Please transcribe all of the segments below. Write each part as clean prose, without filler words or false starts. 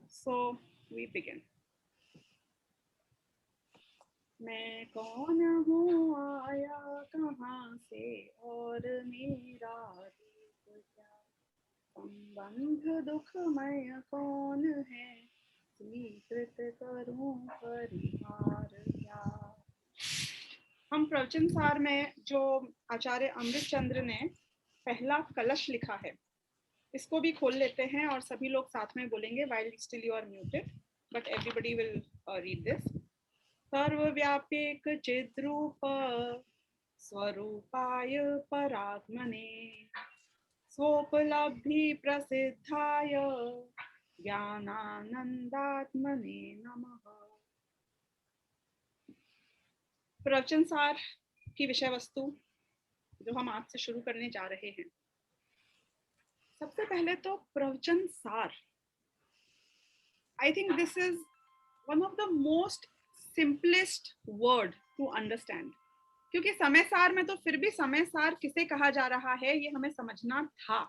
So we begin. मैं कौन हूँ, आया कहाँ से, और मेरा दीप क्या, संबंध दुखमय कौन है, स्वीकृत करूँ परिहार क्या। हम प्रवचन सार में जो आचार्य अमृत चंद्र ने पहला कलश लिखा है, इसको भी खोल लेते हैं और सभी लोग साथ में बोलेंगे while still you are muted, but everybody will read this. सर्वव्यापिक चिद्रूप स्वरूपाय परात्मने स्वोपलब्धि प्रसिद्धाय ज्ञानानंदात्मने नमः। प्रवचन सार की विषय वस्तु जो हम आज से शुरू करने जा रहे हैं, सबसे पहले तो Pravachan Sar, I think this is one of the most simplest word to understand, क्योंकि समय सार में तो फिर भी समय सार किसे कहा जा रहा है ये हमें समझना था।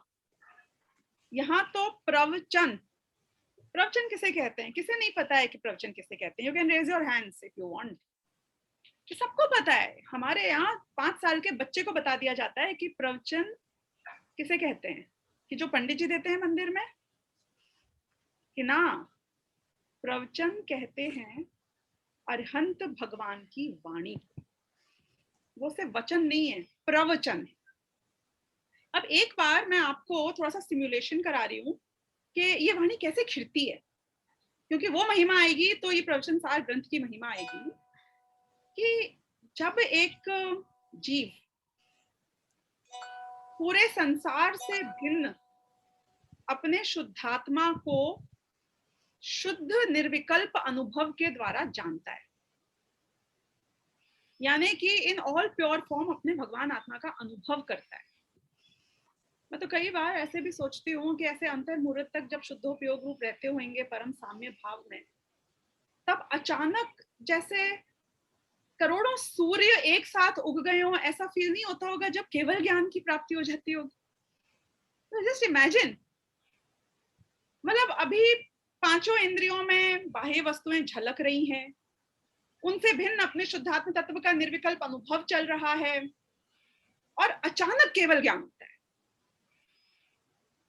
यहाँ तो प्रवचन, प्रवचन किसे कहते हैं, किसे नहीं पता है कि प्रवचन किसे कहते हैं? You can raise your hands if you want. कि सबको पता है, हमारे यहाँ 5 साल के बच्चे को बता दिया जाता है कि प्रवचन किसे कहते हैं, कि जो पंडित जी देते हैं मंदिर में, कि ना, प्रवचन कहते हैं अरहंत भगवान की वाणी। वो सिर्फ वचन नहीं है, प्रवचन है। अब एक बार मैं आपको थोड़ा सा सिमुलेशन करा रही हूँ कि ये वाणी कैसे खिड़ती है, क्योंकि वो महिमा आएगी तो ये प्रवचन सार ग्रंथ की महिमा आएगी कि जब एक जीव पूरे संसार से भिन्न अपने शुद्धात्मा को शुद्ध निर्विकल्प अनुभव के द्वारा जानता है, यानी कि इन ऑल प्योर फॉर्म अपने भगवान आत्मा का अनुभव करता है। मैं तो कई बार ऐसे भी सोचती हूँ कि ऐसे अंतर मुहूर्त तक जब शुद्धोपयोग रूप रहते होंगे परम साम्य भाव में, तब अचानक जैसे करोड़ों सूर्य एक साथ उग गए हो, ऐसा फील नहीं होता होगा जब केवल ज्ञान की प्राप्ति हो जाती होगी। जस्ट इमेजिन, मतलब अभी पांचों इंद्रियों में बाह्य वस्तुएं झलक रही हैं, उनसे भिन्न अपने शुद्धात्म तत्व का निर्विकल्प अनुभव चल रहा है, और अचानक केवल ज्ञान होता है।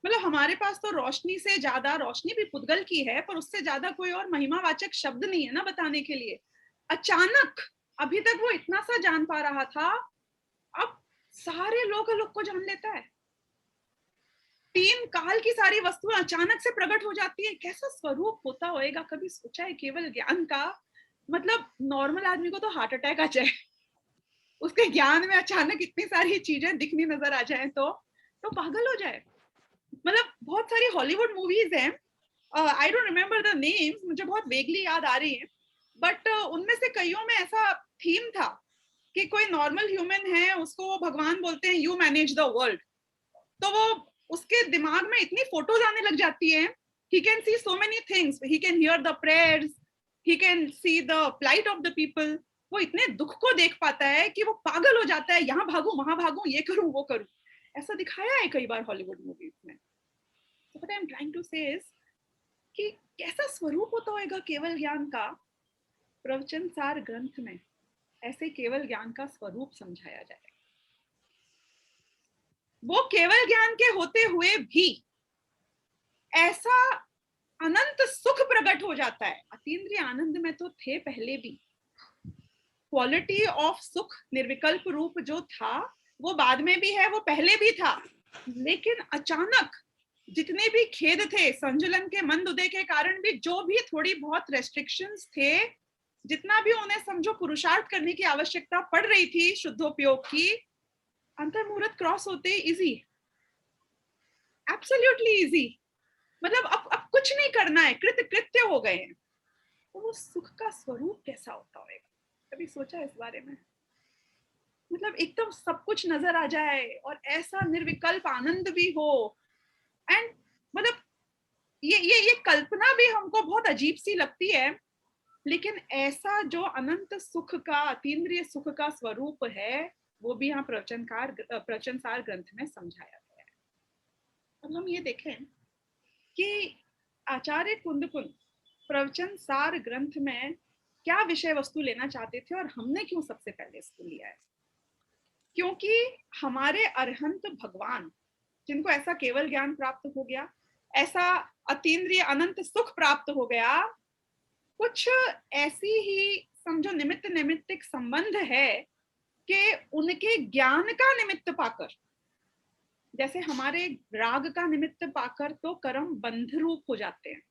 मतलब हमारे पास तो रोशनी से ज्यादा, रोशनी भी पुद्गल की है, पर उससे ज्यादा कोई और महिमावाचक शब्द नहीं है ना बताने के लिए। अचानक, अभी तक वो इतना सा जान पा रहा था, अब सारे लोक को जान लेता है। 3 काल की सारी वस्तुएं अचानक से प्रकट हो जाती है। कैसा स्वरूप होता होएगा, कभी सोचा है केवल ज्ञान का? मतलब नॉर्मल आदमी को तो हार्ट अटैक आ जाए, उसके ज्ञान में अचानक इतनी सारी चीजें दिखनी नजर आ जाए तो पागल हो जाए। मतलब बहुत सारी हॉलीवुड मूवीज हैं, I don't remember the names, मुझे बहुत वेगली याद आ रही है, बट उनमें से कईयों में ऐसा थीम था कि कोई नॉर्मल ह्यूमन है, उसको भगवान बोलते हैं यू मैनेज द वर्ल्ड, तो वो उसके दिमाग में इतनी फोटोज आने लग जाती है, he can see so many things, he can hear the prayers, he can see the plight of the people, वो इतने दुख को देख पाता है कि वो पागल हो जाता है, यहाँ भागू वहां भागू, ये करूं वो करूं। ऐसा दिखाया है कई बार हॉलीवुड मूवीज में। So what I'm trying to say is कि कैसा स्वरूप होता होगा केवल ज्ञान का। प्रवचन सार ग्रंथ में ऐसे केवल ज्ञान का स्वरूप समझाया जाए। वो केवल ज्ञान के होते हुए भी ऐसा अनंत सुख प्रकट हो जाता है। अतीन्द्रिय आनंद में तो थे पहले भी, क्वालिटी ऑफ सुख निर्विकल्प रूप जो था वो बाद में भी है, वो पहले भी था, लेकिन अचानक जितने भी खेद थे, संजुलन के मंद उदय के कारण भी जो भी थोड़ी बहुत रेस्ट्रिक्शंस थे, जितना भी उन्हें समझो पुरुषार्थ करने की आवश्यकता पड़ रही थी शुद्धोपयोग की, अंतर्मुहूर्त क्रॉस होते इजी, एब्सोल्युटली इजी। मतलब अब कुछ नहीं करना है, कृत कृत्य हो गए हैं। तो वो सुख का स्वरूप कैसा होता होगा, कभी सोचा इस बारे में? मतलब एकदम सब कुछ नजर आ जाए और ऐसा निर्विकल्प आनंद भी हो, एंड मतलब ये कल्पना भी हमको बहुत अजीब सी लगती है, लेकिन ऐसा जो अनंत सुख का, अतीन्द्रिय सुख का स्वरूप है, वो भी यहाँ प्रवचन सार ग्रंथ में समझाया गया है। अब हम ये देखें कि आचार्य कुंदकुन प्रवचन सार ग्रंथ में क्या विषय वस्तु लेना चाहते थे और हमने क्यों सबसे पहले इसको लिया है? क्योंकि हमारे अरहंत भगवान, जिनको ऐसा केवल ज्ञान प्राप्त हो गया, ऐसा अतीन्द्रिय अनंत सुख प्राप्त हो गया, कुछ ऐसी ही समझो निमित्त निमित्तिक संबंध है कि उनके ज्ञान का निमित्त पाकर, जैसे हमारे राग का निमित्त पाकर तो कर्म बंध रूप हो जाते हैं,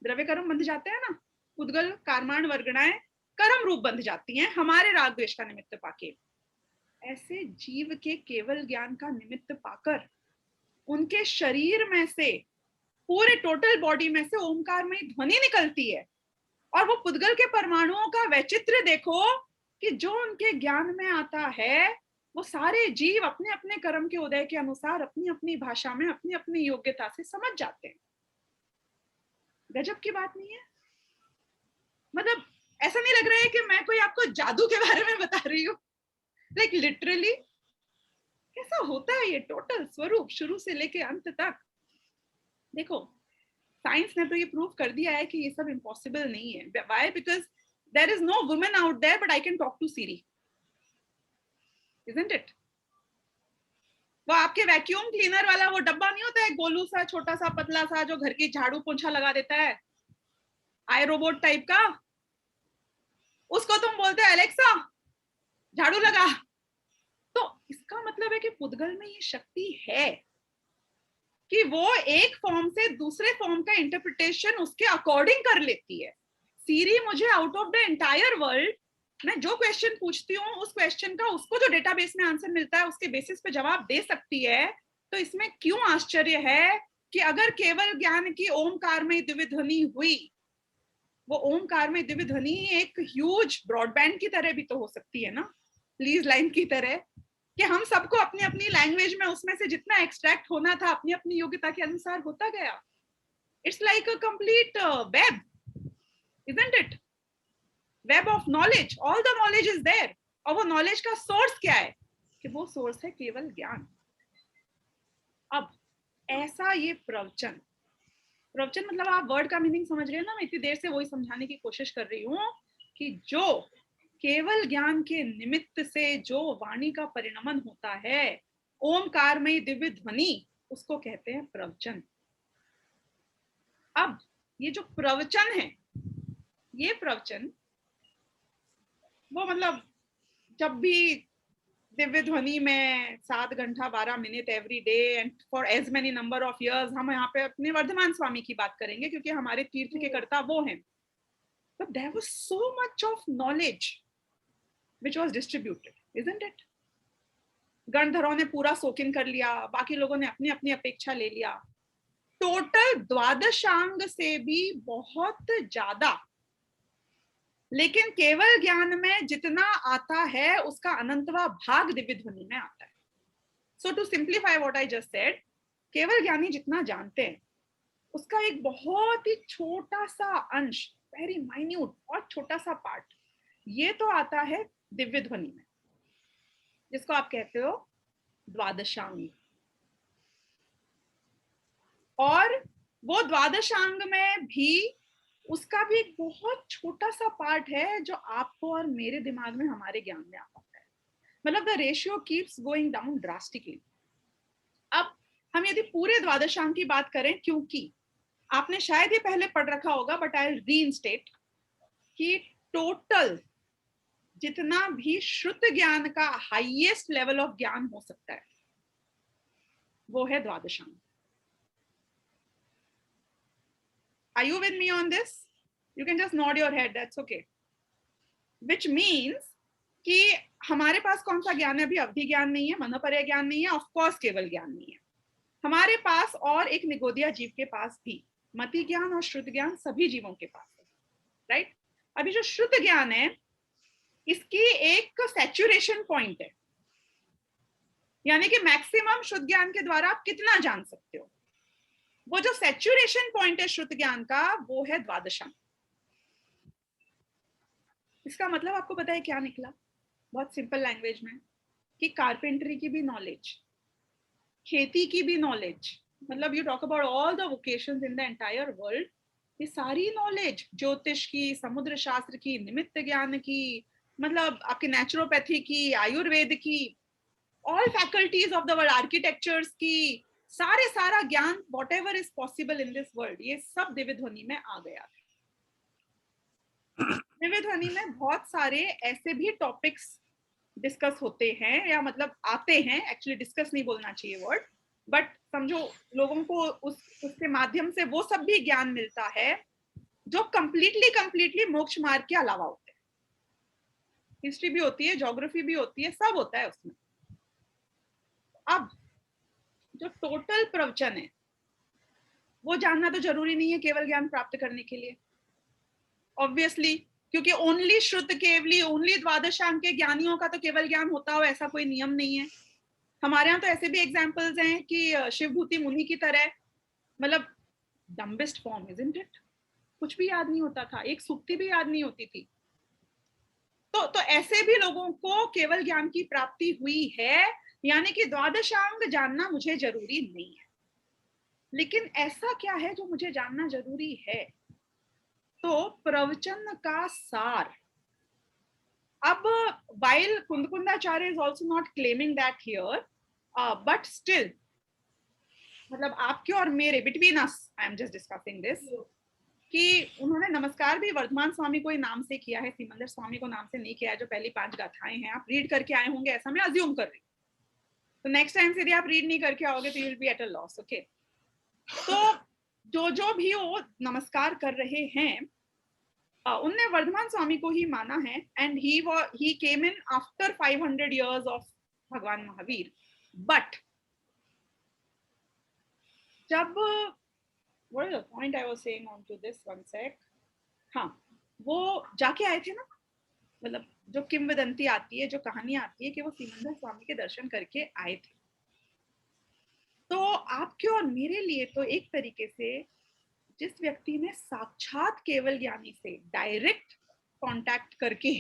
द्रव्य कर्म बंध जाते हैं ना, उद्गल कार्माण वर्गणाएं कर्म रूप बंध जाती हैं हमारे राग द्वेष का निमित्त पाके। ऐसे जीव के केवल ज्ञान का निमित्त पाकर उनके शरीर में से, पूरे टोटल बॉडी में से ओमकार में ध्वनि निकलती है, और वो पुद्गल के परमाणुओं का वैचित्र देखो कि जो उनके ज्ञान में आता है वो सारे जीव अपने अपने कर्म के उदय के अनुसार अपनी अपनी भाषा में अपनी अपनी योग्यता से समझ जाते हैं। गजब की बात नहीं है? मतलब ऐसा नहीं लग रहा है कि मैं कोई आपको जादू के बारे में बता रही हूँ, लाइक लिटरली कैसा होता है ये टोटल स्वरूप शुरू से लेके अंत तक। देखो साइंस ने तो ये प्रूव कर दिया है कि ये सब इम्पॉसिबल नहीं है। Why? Because there is no woman out there but I can talk to Siri, isn't it? वो आपके वैक्यूम क्लीनर वाला वो डब्बा नहीं होता है, गोलू सा छोटा सा पतला सा, जो घर की झाड़ू पोंछा लगा देता है, आई रोबोट टाइप का, उसको तुम बोलते हो एलेक्सा झाड़ू लगा। तो इसका मतलब है कि पुद्गल में ये शक्ति है कि वो एक फॉर्म से दूसरे फॉर्म का इंटरप्रिटेशन उसके अकॉर्डिंग कर लेती है। सीरी मुझे out of the entire world, मैं जो क्वेश्चन पूछती हूँ उस क्वेश्चन का उसको जो डेटाबेस में आंसर मिलता है उसके बेसिस पे जवाब दे सकती है। तो इसमें क्यों आश्चर्य है कि अगर केवल ज्ञान की ओमकार में दिव्य ध्वनि हुई, वो ओमकार में दिव्य ध्वनि एक ह्यूज ब्रॉडबैंड की तरह भी तो हो सकती है ना, प्लीज लाइन की तरह, कि हम सबको अपनी अपनी लैंग्वेज में उसमें से जितना एक्सट्रैक्ट होना था अपनी अपनी योग्यता के अनुसार होता गया। It's like a complete web, isn't it? Web of knowledge, all the knowledge is there. और वो नॉलेज का सोर्स क्या है? कि वो सोर्स है केवल ज्ञान। अब ऐसा ये प्रवचन, प्रवचन मतलब आप वर्ड का मीनिंग समझ रहे हैं ना, मैं इतनी देर से वही समझाने की कोशिश कर रही हूँ कि जो केवल ज्ञान के निमित्त से जो वाणी का परिणमन होता है, ओमकार में दिव्य ध्वनि, उसको कहते हैं प्रवचन। अब ये जो प्रवचन है, ये प्रवचन वो मतलब जब भी दिव्य ध्वनि में 7 घंटा 12 minute every day and for as many number of years, हम यहाँ पे अपने वर्धमान स्वामी की बात करेंगे क्योंकि हमारे तीर्थ के कर्ता वो हैं। But there was so much of knowledge which was distributed, isn't it? गणधरों ने पूरा सोकिन कर लिया, बाकी लोगों ने अपनी अपनी अपेक्षा ले लिया। टोटल द्वादशांग से भी बहुत ज्यादा, लेकिन केवल ज्ञान में जितना आता है उसका अनंतवा भाग दिव्य ध्वनि में आता है। So to simplify what I just said, केवल ज्ञानी जितना जानते हैं उसका एक बहुत ही छोटा सा अंश, वेरी माइन्यूट और छोटा सा पार्ट, ये तो आता है दिव्य ध्वनि में, जिसको आप कहते हो द्वादशांग। और वो द्वादशांग में भी उसका भी एक बहुत छोटा सा पार्ट है जो आपको और मेरे दिमाग में, हमारे ज्ञान में आ पाता है। मतलब the ratio keeps going down drastically. अब हम यदि पूरे द्वादशांग की बात करें, क्योंकि आपने शायद ये पहले पढ़ रखा होगा बट आई रीइंस्टेट, कि टोटल जितना भी श्रुत ज्ञान का हाईएस्ट लेवल ऑफ ज्ञान हो सकता है वो है द्वादशांग। Are you with me on this? You can just nod your head, that's okay. Which means कि हमारे पास कौन सा ज्ञान है? अभी अवधि ज्ञान नहीं है, मनोपर्य ज्ञान नहीं है, ऑफ कोर्स केवल ज्ञान नहीं है हमारे पास, और एक निगोदिया जीव के पास भी मति ज्ञान और श्रुत ज्ञान सभी जीवों के पास है, राइट? अभी जो श्रुत ज्ञान है इसकी एक सैचुरेशन पॉइंट है, यानी कि मैक्सिमम शुद्ध ज्ञान के द्वारा आप कितना जान सकते हो। वो जो सैचुरेशन पॉइंट है शुद्ध ज्ञान का वो है द्वादशांग। इसका मतलब आपको पता है क्या निकला? बहुत सिंपल लैंग्वेज में, कि कारपेंटरी की भी नॉलेज, खेती की भी नॉलेज, मतलब you talk about all the vocations in the entire world, ये सारी नॉलेज, ज्योतिष की, समुद्र शास्त्र की, निमित्त ज्ञान की, मतलब आपके नेचुरोपैथी की, आयुर्वेद की, all faculties of the world, architectures की, सारा ज्ञान what ever is possible in this world, ये सब दिव्य ध्वनि में आ गया। दिव्य ध्वनि में बहुत सारे ऐसे भी टॉपिक्स डिस्कस होते हैं, या मतलब आते हैं, एक्चुअली डिस्कस नहीं बोलना चाहिए वर्ड, बट समझो लोगों को उसके माध्यम से वो सब भी ज्ञान मिलता है जो कंप्लीटली मोक्ष मार्ग के अलावा होते हैं। हिस्ट्री भी होती है, ज्योग्राफी भी होती है, सब होता है उसमें। अब जो टोटल प्रवचन है वो जानना तो जरूरी नहीं है केवल ज्ञान प्राप्त करने के लिए, ऑब्वियसली, क्योंकि ओनली श्रुत केवली, ओनली द्वादशांग के ज्ञानियों का तो केवल ज्ञान होता हो ऐसा कोई नियम नहीं है। हमारे यहाँ तो ऐसे भी एग्जाम्पल्स हैं कि शिवभूति मुनि की तरह, मतलब डम्बेस्ट फॉर्म, इजंट इट, कुछ भी याद नहीं होता था, एक सूक्ति भी याद नहीं होती थी। तो ऐसे भी लोगों को केवल ज्ञान की प्राप्ति हुई है, यानी कि द्वादशांग जानना मुझे जरूरी नहीं है। लेकिन ऐसा क्या है जो मुझे जानना जरूरी है? तो प्रवचन का सार। अब while Kundakundacharya is also not claiming that here, but still, मतलब आपके और मेरे, between us, I am just discussing this, कि उन्होंने नमस्कार भी वर्धमान स्वामी को ही नाम से किया है, सिमंदर स्वामी को नाम से नहीं किया है। जो पहली 5 गाथाएं हैं आप रीड करके आए होंगे, ऐसा मैं अज्यूम कर रही हूँ। तो नेक्स्ट टाइम से यदि आप रीड नहीं करके आओगे तो you will be at a loss, okay. तो जो भी वो नमस्कार कर रहे हैं, उनने वर्धमान स्वामी को ही माना है, and he came in after 500 years of भगवान महावीर। बट जब, what is the point I was saying on to this, one sec, हाँ, वो जाके आए थे ना, मतलब जो किंवदंती आती है, जो कहानी आती है कि वो सिमंदर स्वामी के दर्शन करके आए थे। तो आपके और मेरे लिए तो एक तरीके से जिस व्यक्ति ने साक्षात केवल ज्ञानी से डायरेक्ट कांटेक्ट करके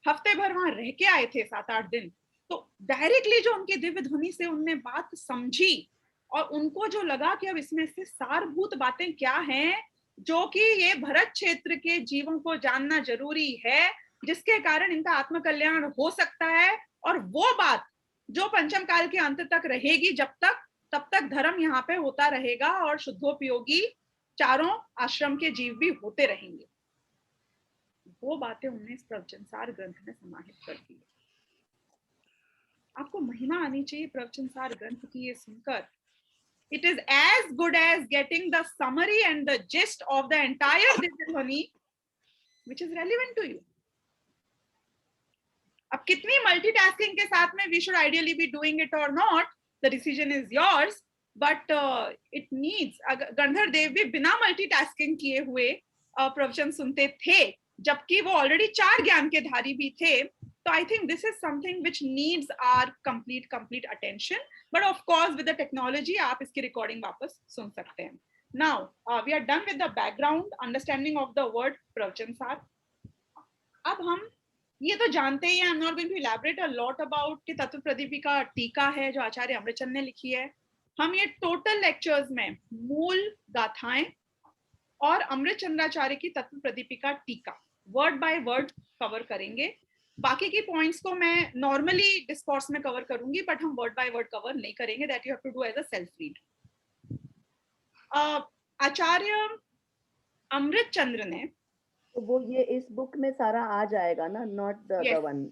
हफ्ते भर वहां रह के आए थे, 7-8 दिन, तो डायरेक्टली जो उनकी दिव्य ध्वनि से उनने बात समझी, और उनको जो लगा कि अब इसमें से सारभूत बातें क्या हैं जो कि ये भरत क्षेत्र के जीवों को जानना जरूरी है, जिसके कारण इनका आत्मकल्याण हो सकता है, और वो बात जो पंचम काल के अंत तक रहेगी, तब तक धर्म यहाँ पे होता रहेगा और शुद्धोपयोगी चारों आश्रम के जीव भी होते रहेंगे। वो बातें उन्होंने इस प्रवचनसार ग्रंथ में समाहित कर दी। आपको महिमा आनी चाहिए प्रवचनसार ग्रंथ की ये सुनकर। It is as good as getting the summary and the gist of the entire Divyadhwani, which is relevant to you. अब कितनी मल्टीटास्किंग के साथ में we should ideally be doing it or not, the decision is yours, but it needs, गंधर देव भी बिना multitasking किए हुए प्रवचन सुनते थे, जबकि वो ऑलरेडी 4 ज्ञान के धारी भी थे। तो I think this is something which needs our complete attention, but of course with the technology आप इसकी recording वापस सुन सकते हैं। Now we are done with the background understanding of the word प्रवचन सार। अब हम ये तो जानते ही हैं, I'm not going to elaborate a lot about कि तत्व प्रदीपिका टीका है जो आचार्य अमृतचंद ने लिखी है। हम ये टोटल लेक्चर्स में मूल गाथाएं और अमृतचंद्राचार्य की तत्व प्रदीपिका टीका वर्ड बाय वर्ड कवर करेंगे। बाकी की पॉइंट्स को मैं नॉर्मली डिस्कोर्स में कवर करूंगी, बट हम वर्ड बाय वर्ड कवर नहीं करेंगे, that you have to do as a self read. Acharya Amritchandra ने, तो वो ये इस बुक में सारा आ जाएगा ना, नॉट द वन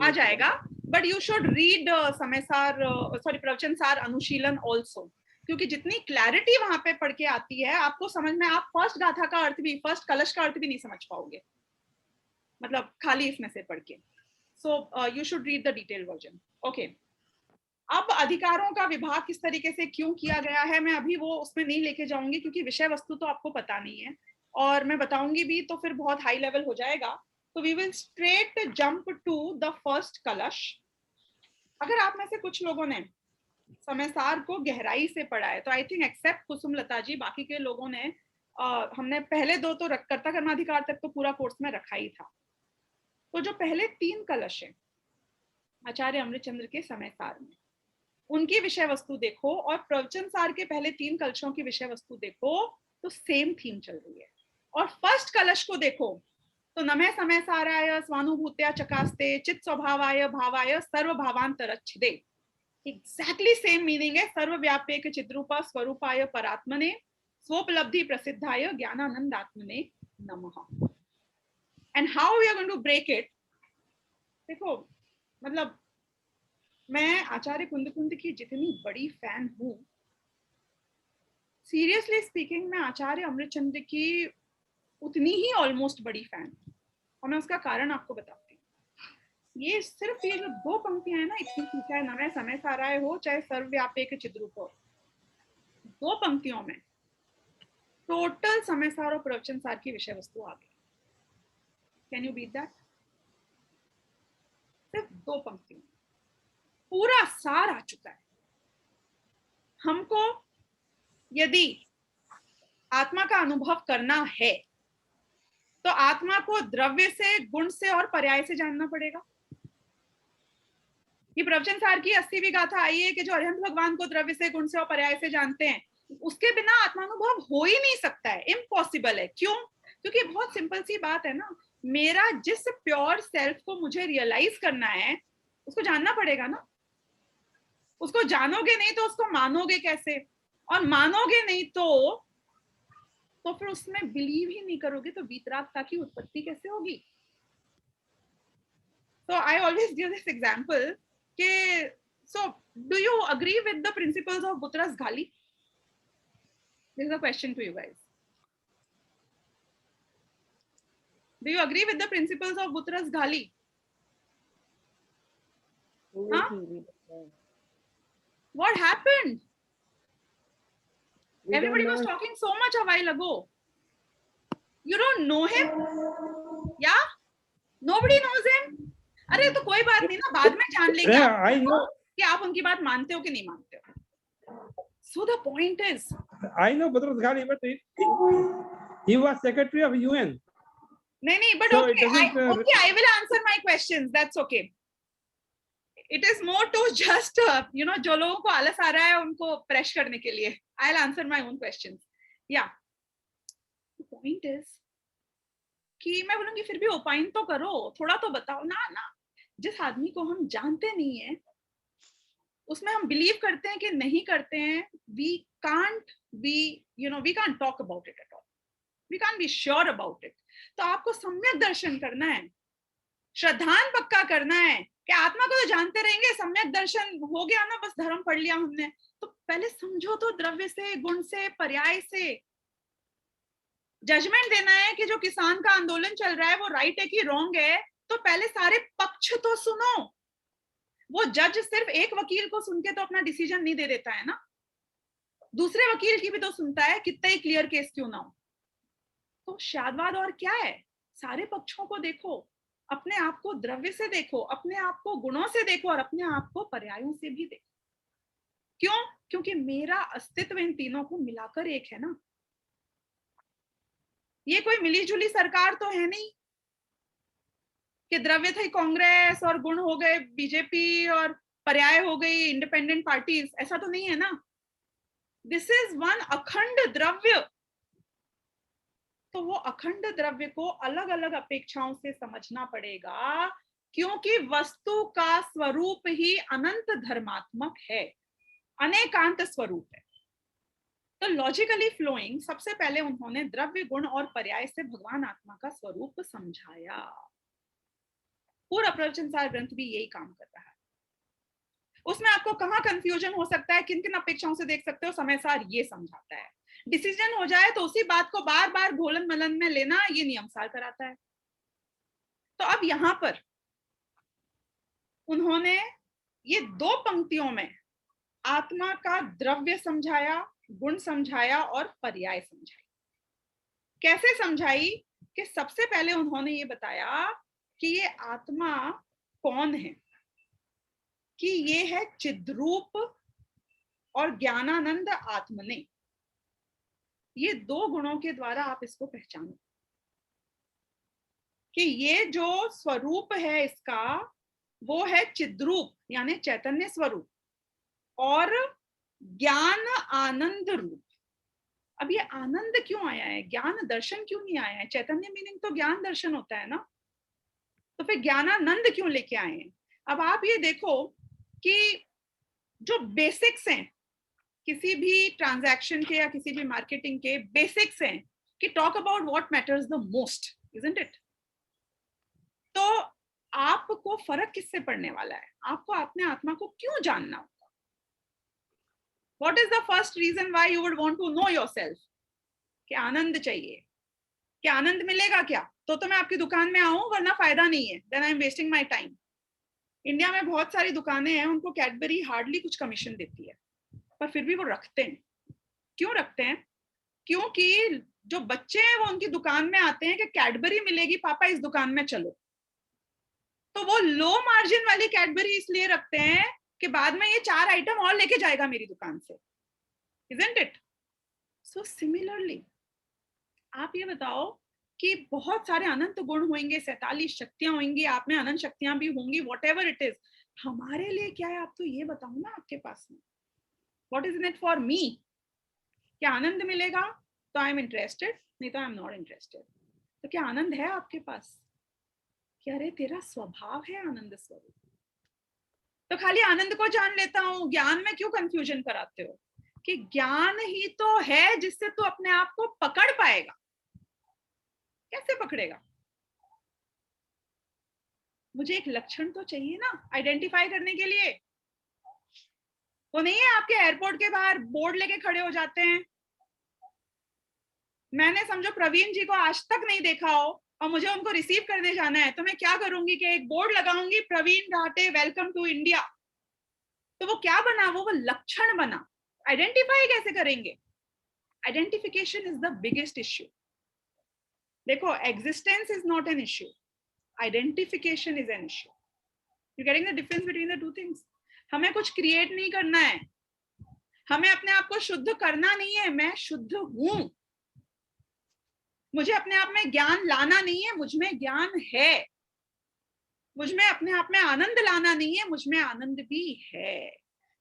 आ जाएगा, बट यू शुड रीड समय सार, सॉरी प्रवचन सार अनुशीलन ऑल्सो, क्योंकि जितनी क्लैरिटी वहां पे पढ़ के आती है आपको समझ में, आप फर्स्ट गाथा का अर्थ भी, फर्स्ट कलश का अर्थ भी नहीं समझ पाओगे, मतलब खाली इसमें से पढ़ के। So you should read the detail version, okay. अब अधिकारों का विभाग किस तरीके से क्यों किया गया है, मैं अभी वो उसमें नहीं लेके जाऊंगी, क्योंकि विषय वस्तु तो आपको पता नहीं है, और मैं बताऊंगी भी तो फिर बहुत हाई लेवल हो जाएगा। तो we will straight jump to the first kalash. अगर आप में से कुछ लोगों ने समय सार को गहराई से पढ़ा है, तो आई थिंक एक्सेप्ट कुसुम लता जी, बाकी के लोगों ने हमने पहले 2 तो कर्ता कर्माधिकार तक तो पूरा कोर्स में रखा ही था। तो जो पहले 3 कलश है आचार्य अमृतचंद्र के समय सार में, उनकी विषय वस्तु देखो और प्रवचन सार के पहले 3 कलशों की विषय वस्तु देखो तो सेम थीम चल रही है। और फर्स्ट कलश को देखो तो नमः समय साराय स्वानुभूत्या चकास्ते चित स्वभावाय भावाय सर्व भावांतरच्छिदे, एग्जैक्टली सेम मीनिंग है। सर्वव्याप्येक चिद्रूप स्वरूपाय परात्मने स्वोपलब्धि प्रसिद्धाय ज्ञानानंदात्मने नमः। And how we are going to break it, देखो मतलब मैं आचार्य कुंद की जितनी बड़ी फैन हूं, सीरियसली स्पीकिंग मैं आचार्य अमृतचंद्र की उतनी ही ऑलमोस्ट बड़ी फैन, और मैं उसका कारण आपको बताती हूँ। ये सिर्फ ये जो 2 पंक्तियां है ना, इतनी सी, चाहे नमः समय साराय हो चाहे सर्वव्यापक चिद्रूप हो, 2 पंक्तियों में टोटल समय सार और प्रवचन सार की विषय वस्तु आ गई। Can you beat that? सिर्फ 2 पंक्तियों में पूरा सार आ चुका है। हमको यदि आत्मा का अनुभव करना है तो आत्मा को द्रव्य से, गुण से और पर्याय से जानना पड़ेगा। ये प्रवचन सार की 80वीं गाथा आई है कि जो अरिहंत भगवान को द्रव्य से, गुण से और पर्याय से जानते हैं, उसके बिना आत्मानुभव हो ही नहीं सकता है, इम्पॉसिबल है। क्यों? क्योंकि बहुत सिंपल सी बात है ना, मेरा जिस प्योर सेल्फ को मुझे रियलाइज करना है उसको जानना पड़ेगा ना। उसको जानोगे नहीं तो उसको मानोगे कैसे, और मानोगे नहीं तो फिर उसमें बिलीव ही नहीं करोगे तो वीतरागता की उत्पत्ति कैसे होगी? So I always give this example कि so do you agree with the principles of Buttras Ghali? This is a question to you guys. Do you agree with the principles of Buttras Ghali? Huh? What happened? Everybody was talking so much a while ago. You don't know him? Yeah? Nobody knows him? अरे तो कोई बात नहीं ना, बाद में जान लेंगे कि आप उनकी बात मानते हो कि नहीं मानते हो। So the point is, I know Buttras Ghali, but he was secretary of UN. नहीं, but so okay, I will answer my questions. That's okay. It is more to just जो लोगों को आलस आ रहा है उनको प्रेश करने के लिए। I'll answer my own questions. Yeah. The point is कि मैं बोलूंगी फिर भी ओपाइन तो करो, थोड़ा तो बताओ ना। जिस आदमी को हम जानते नहीं है उसमें हम बिलीव करते हैं कि नहीं करते हैं, we can't talk about it at all. We can't be sure about it. तो आपको सम्यक दर्शन करना है, श्रद्धान पक्का करना है कि आत्मा को तो जानते रहेंगे, सम्यक दर्शन हो गया ना, बस धर्म पढ़ लिया हमने, तो पहले समझो तो द्रव्य से, गुण से, पर्याय से। जजमेंट देना है कि जो किसान का आंदोलन चल रहा है वो राइट है कि रॉन्ग है, तो पहले सारे पक्ष तो सुनो। वो जज सिर्फ एक वकील को सुन के तो अपना डिसीजन नहीं दे देता है ना, दूसरे वकील की भी तो सुनता है, कितना ही क्लियर केस क्यों ना हो। तो शादवाद और क्या है, सारे पक्षों को देखो, अपने आप को द्रव्य से देखो, अपने आप को गुणों से देखो और अपने आप को पर्यायों से भी देखो। क्यों? क्योंकि मेरा अस्तित्व इन तीनों को मिलाकर एक है ना। ये कोई मिली जुली सरकार तो है नहीं कि द्रव्य थे कांग्रेस और गुण हो गए बीजेपी और पर्याय हो गई इंडिपेंडेंट पार्टीज, ऐसा तो नहीं है ना। दिस इज वन अखंड द्रव्य। तो वो अखंड द्रव्य को अलग अलग अपेक्षाओं से समझना पड़ेगा, क्योंकि वस्तु का स्वरूप ही अनंत धर्मात्मक है, अनेकांत स्वरूप है। तो लॉजिकली फ्लोइंग सबसे पहले उन्होंने द्रव्य, गुण और पर्याय से भगवान आत्मा का स्वरूप समझाया। पूरा प्रवचन सार ग्रंथ भी यही काम कर रहा है। उसमें आपको कहाँ कंफ्यूजन हो सकता है, किन किन अपेक्षाओं से देख सकते हो, समय सार ये समझाता है। डिसीजन हो जाए तो उसी बात को बार बार घोलन मलन में लेना, ये नियम सार कराता है। तो अब यहां पर उन्होंने ये 2 पंक्तियों में आत्मा का द्रव्य समझाया, गुण समझाया और पर्याय समझाई। कैसे समझाई? कि सबसे पहले उन्होंने ये बताया कि ये आत्मा कौन है, कि ये है चिद्रूप और ज्ञानानंद आत्मने। ये 2 गुणों के द्वारा आप इसको पहचानो कि ये जो स्वरूप है इसका वो है चिद्रूप यानी चैतन्य स्वरूप, और ज्ञान आनंद रूप। अब ये आनंद क्यों आया है, ज्ञान दर्शन क्यों नहीं आया है? चैतन्य मीनिंग तो ज्ञान दर्शन होता है ना, तो फिर ज्ञानानंद क्यों लेके आए हैं? अब आप ये देखो कि जो बेसिक्स हैं किसी भी ट्रांजैक्शन के या किसी भी मार्केटिंग के, बेसिक्स हैं कि talk about what matters the most, isn't it? तो आपको फर्क किससे पड़ने वाला है? आपको अपने आत्मा को क्यों जानना होगा? What is the first reason why you would want to know yourself? कि आनंद चाहिए, कि आनंद मिलेगा क्या? तो मैं आपकी दुकान में आऊं, वरना फायदा नहीं है, then I'm wasting my time. India में बहुत सारी दुकानें हैं, उनको कैडबरी हार्डली कुछ कमीशन देती है, पर फिर भी वो रखते हैं। क्यों रखते हैं? क्योंकि जो बच्चे हैं वो उनकी दुकान में आते हैं कि कैडबरी मिलेगी पापा, इस दुकान में चलो। तो वो लो मार्जिन वाली कैडबरी इसलिए रखते हैं कि बाद में ये 4 आइटम और लेके जाएगा मेरी दुकान से, isn't it? So similarly, आप ये बताओ कि बहुत सारे अनंत गुण होंगे, 47 शक्तियां होंगी, आप में अनंत शक्तियां भी होंगी, whatever it is, हमारे लिए क्या है आप तो ये बताओ ना आपके पास में। What is in it for me? क्या आनंद मिलेगा तो आई एम इंटरेस्टेड, नहीं तो आई एम नॉट इंटरेस्टेड। तो क्या आनंद है आपके पास? क्या अरे तेरा स्वभाव है आनंद स्वरूप? तो खाली आनंद को जान लेता हूं, ज्ञान में क्यों कंफ्यूजन कराते हो? कि ज्ञान ही तो है जिससे तू अपने आप को पकड़ पाएगा। कैसे पकड़ेगा? मुझे एक लक्षण तो चाहिए ना आइडेंटिफाई करने के लिए। वो नहीं है आपके एयरपोर्ट के बाहर बोर्ड लेके खड़े हो जाते हैं। मैंने समझो प्रवीण जी को आज तक नहीं देखा हो और मुझे उनको रिसीव करने जाना है, तो मैं क्या करूंगी कि एक बोर्ड लगाऊंगी, Praveen Rathe welcome to India. तो वो क्या बना? वो लक्षण बना। आइडेंटिफाई कैसे करेंगे? Identification is the biggest issue. देखो, existence is not an issue, identification is an issue. You getting the difference between the two things? हमें कुछ क्रिएट नहीं करना है, हमें अपने आप को शुद्ध करना नहीं है। मैं शुद्ध हूं। मुझे अपने आप में ज्ञान लाना नहीं है, मुझ में ज्ञान है। मुझ में अपने आप में आनंद लाना नहीं है, मुझ में आनंद भी है।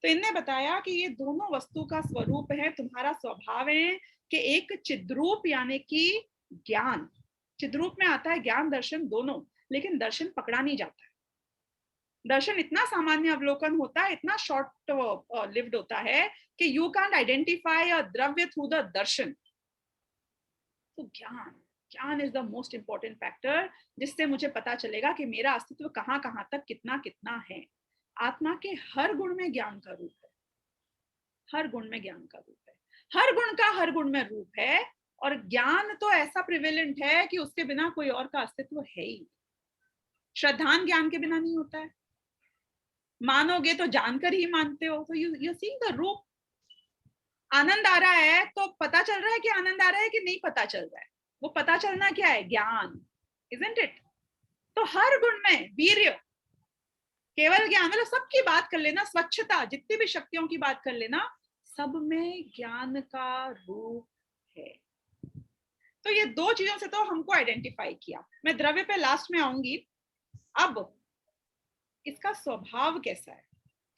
तो इनने बताया कि ये दोनों वस्तु का स्वरूप है, तुम्हारा स्वभाव है कि एक चिद्रूप यानी कि ज्ञान, चिद्रूप में आता है ज्ञान दर्शन दोनों, लेकिन दर्शन पकड़ा नहीं जाता है। दर्शन इतना सामान्य अवलोकन होता है, इतना शॉर्ट लिव्ड होता है कि यू कैन आइडेंटिफाई अ द्रव्य थ्रू द दर्शन। तो ज्ञान is the most important factor, जिससे मुझे पता चलेगा कि मेरा अस्तित्व कहाँ कहाँ तक कितना कितना है। आत्मा के हर गुण में ज्ञान का रूप है, हर गुण में ज्ञान का रूप है, हर गुण का हर गुण में रूप है। और ज्ञान तो ऐसा प्रिवेलेंट है कि उसके बिना कोई और का अस्तित्व है ही। श्रद्धान ज्ञान के बिना नहीं होता है, मानोगे तो जानकर ही मानते हो। तो यू सीइंग द रूप। आनंद आ रहा है तो पता चल रहा है कि आनंद आ रहा है कि नहीं पता चल रहा है? वो पता चलना क्या है? ज्ञान, इजंट इट? तो हर गुण में वीर्य, केवल ज्ञान, मतलब सबकी बात कर लेना, स्वच्छता, जितनी भी शक्तियों की बात कर लेना, सब में ज्ञान का रूप है। तो ये दो चीजों से तो हमको आइडेंटिफाई किया। मैं द्रव्य पे लास्ट में आऊंगी। अब इसका स्वभाव कैसा है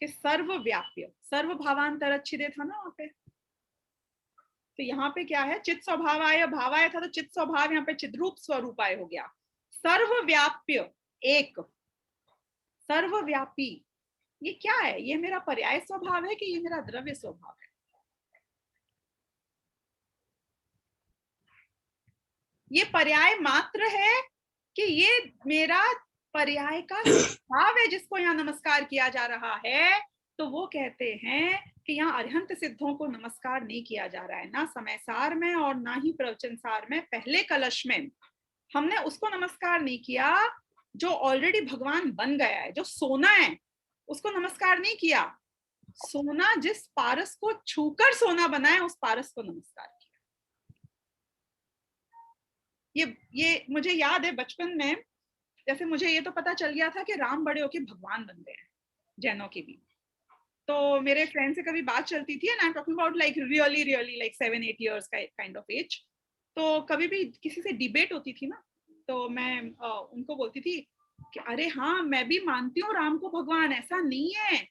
कि सर्वव्याप्य, सर्वभावांतरच्छिदे था ना वहां पे। तो यहाँ पे क्या है? चित स्वभाव आय, भाव आया था, तो चित स्वभाव यहाँ पे चिद्रूप स्वरूप आय हो गया। सर्वव्याप्य, एक, सर्वव्यापी, ये क्या है? ये मेरा पर्याय स्वभाव है कि ये मेरा द्रव्य स्वभाव है? ये पर्याय मात्र है कि ये मेरा पर्याय का स्वभाव है जिसको यहाँ नमस्कार किया जा रहा है? तो वो कहते हैं कि यहाँ अरिहंत सिद्धों को नमस्कार नहीं किया जा रहा है, ना समय सार में और ना ही प्रवचन सार में। पहले कलश में हमने उसको नमस्कार नहीं किया जो ऑलरेडी भगवान बन गया है, जो सोना है, उसको नमस्कार नहीं किया। सोना जिस पारस को छूकर सोना बना है, उस पारस को नमस्कार किया। ये मुझे याद है बचपन में, जैसे मुझे ये तो पता चल गया था कि राम बड़े होके भगवान बन गए हैं, जैनों के भी। तो मेरे फ्रेंड से कभी बात चलती थी, and I am talking about like really like 7-8 years का काइंड ऑफ एज। तो कभी भी किसी से डिबेट होती थी ना, तो मैं उनको बोलती थी कि अरे हाँ, मैं भी मानती हूँ राम को भगवान, ऐसा नहीं है,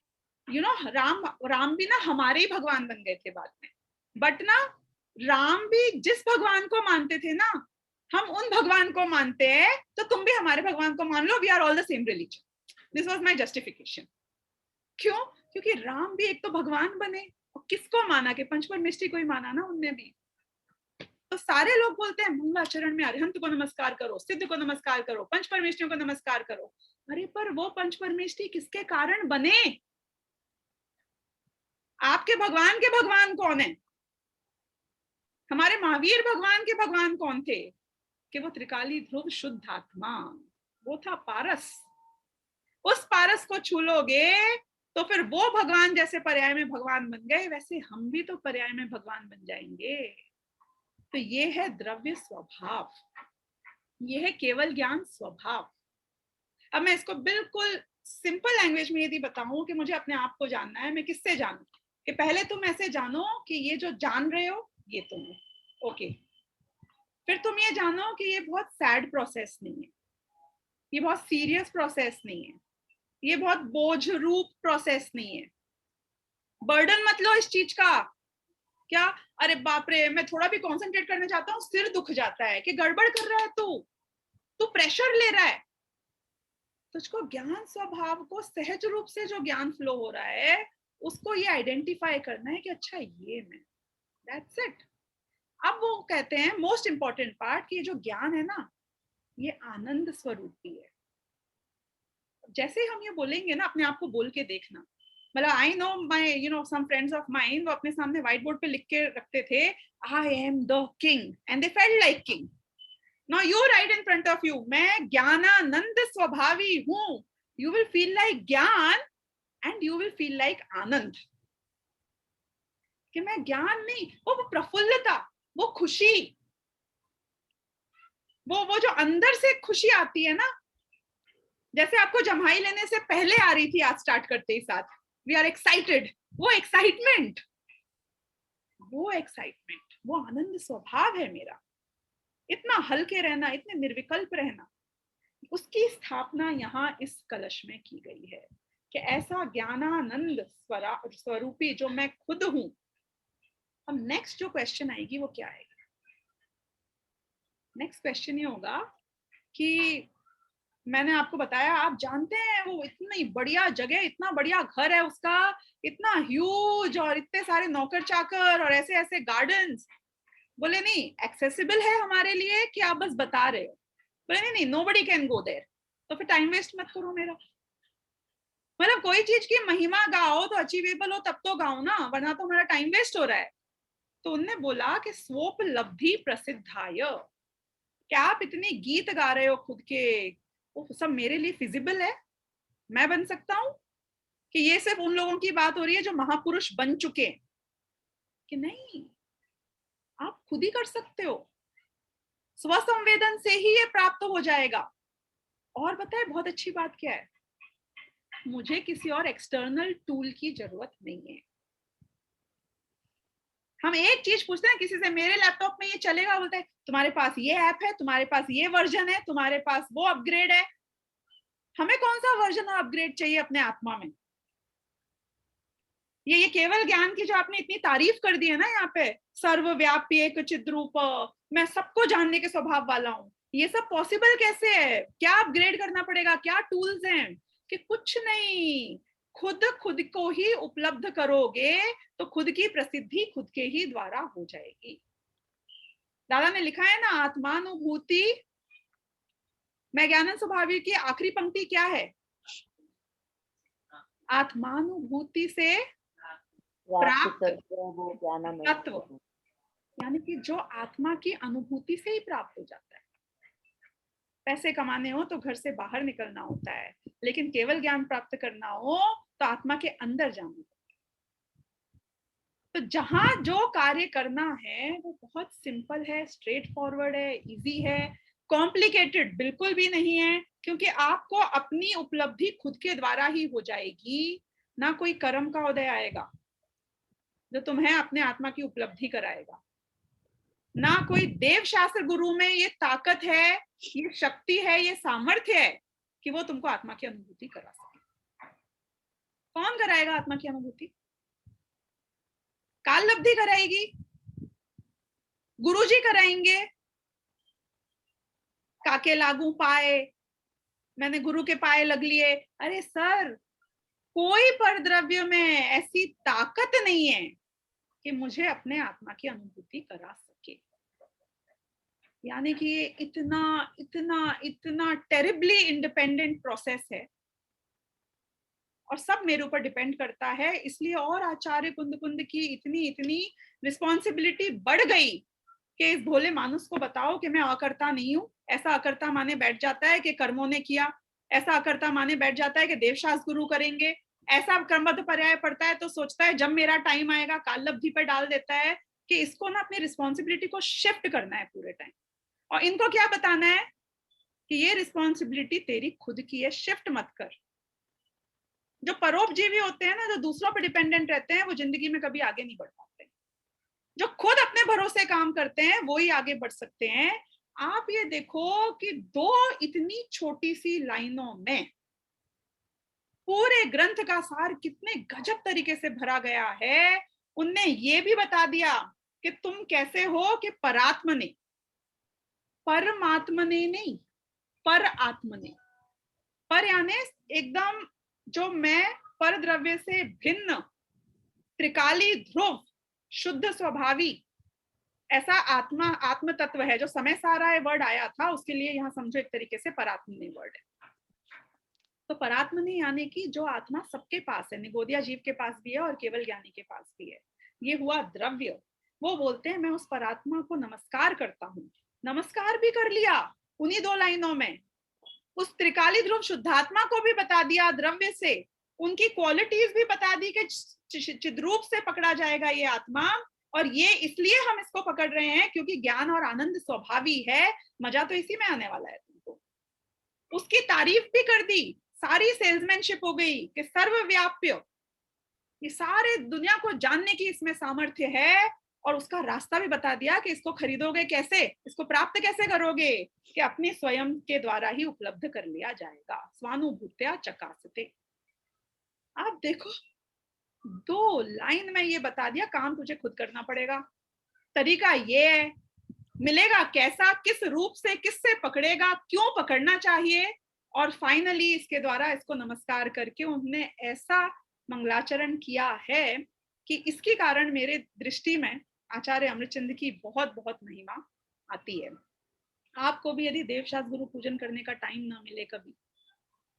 राम भी ना हमारे ही भगवान बन गए थे बाद में, बट ना राम भी जिस भगवान को मानते थे ना, हम उन भगवान को मानते हैं, तो तुम भी हमारे भगवान को मान लो, we are all the same religion. This was my justification. क्यों? क्योंकि राम भी एक तो भगवान बने, और किसको माना? कि पंचपरमेष्ठी को ही माना ना उनने भी। तो सारे लोग बोलते हैं मंगलाचरण में अरिहंत को नमस्कार करो, सिद्ध को नमस्कार करो, पंचपरमेष्ठियों को नमस्कार करो। अरे पर वो पंचपरमेष्ठी किसके कारण बने? आपके भगवान के भगवान कौन है? हमारे महावीर भगवान के भगवान कौन थे? कि वो त्रिकाली ध्रुव शुद्ध आत्मा, वो था पारस। उस पारस को छू लोगे तो फिर वो भगवान जैसे पर्याय में भगवान बन गए, वैसे हम भी तो पर्याय में भगवान बन जाएंगे। तो ये है द्रव्य स्वभाव, ये है केवल ज्ञान स्वभाव। अब मैं इसको बिल्कुल सिंपल लैंग्वेज में यदि बताऊं कि मुझे अपने आप को जानना है, मैं किससे जानूं? कि पहले तुम ऐसे जानो कि ये जो जान रहे हो ये तुम हो, ओके। फिर तुम ये जानो कि ये बहुत सैड प्रोसेस नहीं है, ये बहुत सीरियस प्रोसेस नहीं है, ये बहुत बोझ रूप प्रोसेस नहीं है। बर्डन मत लो इस चीज का। क्या? अरे बाप रे, मैं थोड़ा भी कंसंट्रेट करने जाता हूँ सिर दुख जाता है। कि गड़बड़ कर रहा है तू प्रेशर ले रहा है। तुझको ज्ञान स्वभाव को सहज रूप से जो ज्ञान फ्लो हो रहा है उसको ये आइडेंटिफाई करना है कि अच्छा ये मैं, दैट्स इट। अब वो कहते हैं मोस्ट इंपॉर्टेंट पार्ट कि ये जो ज्ञान है ना, ये आनंद स्वरूपी है। जैसे हम ये बोलेंगे ना, अपने आप को बोल के देखना। मतलब I know my some friends of mine, वो अपने सामने व्हाइट बोर्ड पे लिख के रखते थे, I am the king, and they felt like king. Now you write in front of you, मैं ज्ञानानंद स्वभावी हूं। You will feel like gyan and you will feel like anand. कि मैं ज्ञान नहीं, वो प्रफुल्लता, वो खुशी, वो जो अंदर से खुशी आती है ना, जैसे आपको जम्हाई लेने से पहले आ रही थी आज स्टार्ट करते ही साथ, वी आर एक्साइटेड, वो एक्साइटमेंट, वो आनंद स्वभाव है मेरा। इतना हल्के रहना, इतने निर्विकल्प रहना, उसकी स्थापना यहाँ इस कलश में की गई है कि ऐसा ज्ञानानंद स्वरूपी जो मैं खुद हूं। अब नेक्स्ट जो क्वेश्चन आएगी वो क्या आएगी? नेक्स्ट क्वेश्चन ये होगा कि मैंने आपको बताया, आप जानते हैं वो इतनी बढ़िया जगह, इतना बढ़िया घर है उसका, इतना ह्यूज, और इतने सारे नौकर चाकर और ऐसे ऐसे गार्डन्स। बोले नहीं, एक्सेसिबल है हमारे लिए कि आप बस बता रहे हो? बोले नहीं, नोबडी कैन गो देयर। तो फिर टाइम वेस्ट मत करो मेरा। मतलब कोई चीज की महिमा गाओ तो अचीवेबल हो तब तो गाओ ना, वरना तो हमारा टाइम वेस्ट हो रहा है। तो उनने बोला कि स्वोपलब्धि प्रसिद्धाय, क्या आप इतने गीत गा रहे हो खुद के, वो सब मेरे लिए फिजिबल है? मैं बन सकता हूं? कि ये सिर्फ उन लोगों की बात हो रही है जो महापुरुष बन चुके? कि नहीं, आप खुद ही कर सकते हो। स्वसंवेदन से ही ये प्राप्त हो जाएगा। और बताए बहुत अच्छी बात क्या है, मुझे किसी और एक्सटर्नल टूल की जरूरत नहीं है। हम एक चीज पूछते हैं किसी से, मेरे लैपटॉप में ये चलेगा? बोलते हैं तुम्हारे पास ये ऐप है, तुम्हारे पास ये वर्जन है, तुम्हारे पास वो अपग्रेड है। हमें कौन सा वर्जन और अपग्रेड चाहिए अपने आत्मा में? ये केवल ज्ञान की जो आपने इतनी तारीफ कर दी है ना यहाँ पे, सर्वव्यापी एक चिद्रूप, मैं सबको जानने के स्वभाव वाला हूँ, ये सब पॉसिबल कैसे है? क्या अपग्रेड करना पड़ेगा? क्या टूल्स हैं? कि कुछ नहीं, खुद को ही उपलब्ध करोगे तो खुद की प्रसिद्धि खुद के ही द्वारा हो जाएगी। दादा ने लिखा है ना, आत्मानुभूति, मैं ज्ञानंद स्वभावी की आखिरी पंक्ति क्या है? आत्मानुभूति से प्राप्त तत्व, यानी कि जो आत्मा की अनुभूति से ही प्राप्त हो जाता है। पैसे कमाने हो तो घर से बाहर निकलना होता है, लेकिन केवल ज्ञान प्राप्त करना हो तो आत्मा के अंदर जाना होता है। तो जहां जो कार्य करना है वो बहुत सिंपल है, स्ट्रेट फॉरवर्ड है, इजी है, कॉम्प्लिकेटेड बिल्कुल भी नहीं है। क्योंकि आपको अपनी उपलब्धि खुद के द्वारा ही हो जाएगी, ना कोई कर्म का उदय आएगा जो तुम्हें अपने आत्मा की उपलब्धि कराएगा, ना कोई देव शास्त्र गुरु में ये ताकत है, ये शक्ति है, ये सामर्थ्य है कि वो तुमको आत्मा की अनुभूति करा सके। कौन कराएगा आत्मा की अनुभूति? काल लब्धि कराएगी, गुरुजी कराएंगे, काके लागू पाए, मैंने गुरु के पाए लग लिए। अरे सर, कोई परद्रव्य में ऐसी ताकत नहीं है कि मुझे अपने आत्मा की अनुभूति करा सके। यानी कि ये इतना इतना इतना टेरिबली इंडिपेंडेंट प्रोसेस है और सब मेरे ऊपर डिपेंड करता है। इसलिए और आचार्य कुंद कुंद की इतनी इतनी रिस्पॉन्सिबिलिटी बढ़ गई कि इस भोले मानुस को बताओ कि मैं अकर्ता नहीं हूं। ऐसा अकर्ता माने बैठ जाता है कि कर्मों ने किया, ऐसा अकर्ता माने बैठ जाता है कि देवशास्त्र गुरु करेंगे, ऐसा क्रमबद्ध पर्याय पड़ता है तो सोचता है जब मेरा टाइम आएगा, काल लब्धि पर डाल देता है कि इसको ना अपनी रिस्पॉन्सिबिलिटी को शिफ्ट करना है पूरे टाइम। और इनको क्या बताना है कि ये रिस्पॉन्सिबिलिटी तेरी खुद की है, शिफ्ट मत कर। जो परोपजीवी होते हैं ना, जो दूसरों पर डिपेंडेंट रहते हैं, वो जिंदगी में कभी आगे नहीं बढ़ पाते। जो खुद अपने भरोसे काम करते हैं वो ही आगे बढ़ सकते हैं। आप ये देखो कि दो इतनी छोटी सी लाइनों में पूरे ग्रंथ का सार कितने गजब तरीके से भरा गया है। उनने ये भी बता दिया कि तुम कैसे हो कि परात्मने, परमात्मने नहीं, पर आत्मने। पर यानी एकदम जो मैं पर द्रव्य से भिन्न त्रिकाली ध्रुव शुद्ध स्वभावी ऐसा आत्मा, आत्म तत्व है। जो समय सारा है वर्ड आया था, उसके लिए यहाँ समझो एक तरीके से परात्मने वर्ड है। तो परात्मने यानी कि जो आत्मा सबके पास है, निगोदिया जीव के पास भी है और केवल ज्ञानी के पास भी है। ये हुआ द्रव्य। वो बोलते हैं मैं उस परात्मा को नमस्कार करता हूँ। नमस्कार भी कर लिया उन्हीं दो लाइनों में। उस त्रिकाली ध्रुव शुद्धात्मा को भी बता दिया द्रव्य से, उनकी क्वालिटीज भी बता दी कि चिद्रूप से पकड़ा जाएगा ये आत्मा। और ये इसलिए हम इसको पकड़ रहे हैं क्योंकि ज्ञान और आनंद स्वभावी है, मजा तो इसी में आने वाला है तुमको। उसकी तारीफ भी कर दी, सारी सेल्समैनशिप हो गई कि सर्वव्याप्य, ये सारे दुनिया को जानने की इसमें सामर्थ्य है। और उसका रास्ता भी बता दिया कि इसको खरीदोगे कैसे, इसको प्राप्त कैसे करोगे, कि अपने स्वयं के द्वारा ही उपलब्ध कर लिया जाएगा। स्वानुभूत्या चकासते। आप देखो, दो लाइन में ये बता दिया, काम तुझे खुद करना पड़ेगा। तरीका ये है, मिलेगा कैसा, किस रूप से, किससे पकड़ेगा, क्यों पकड़ना चाहिए। और फाइनली इसके द्वारा इसको नमस्कार करके उन्होंने ऐसा मंगलाचरण किया है कि इसके कारण मेरे दृष्टि में आचार्य अमृतचंद की बहुत बहुत महिमा आती है। आपको भी यदि देवशास्त्र गुरु पूजन करने का टाइम ना मिले कभी,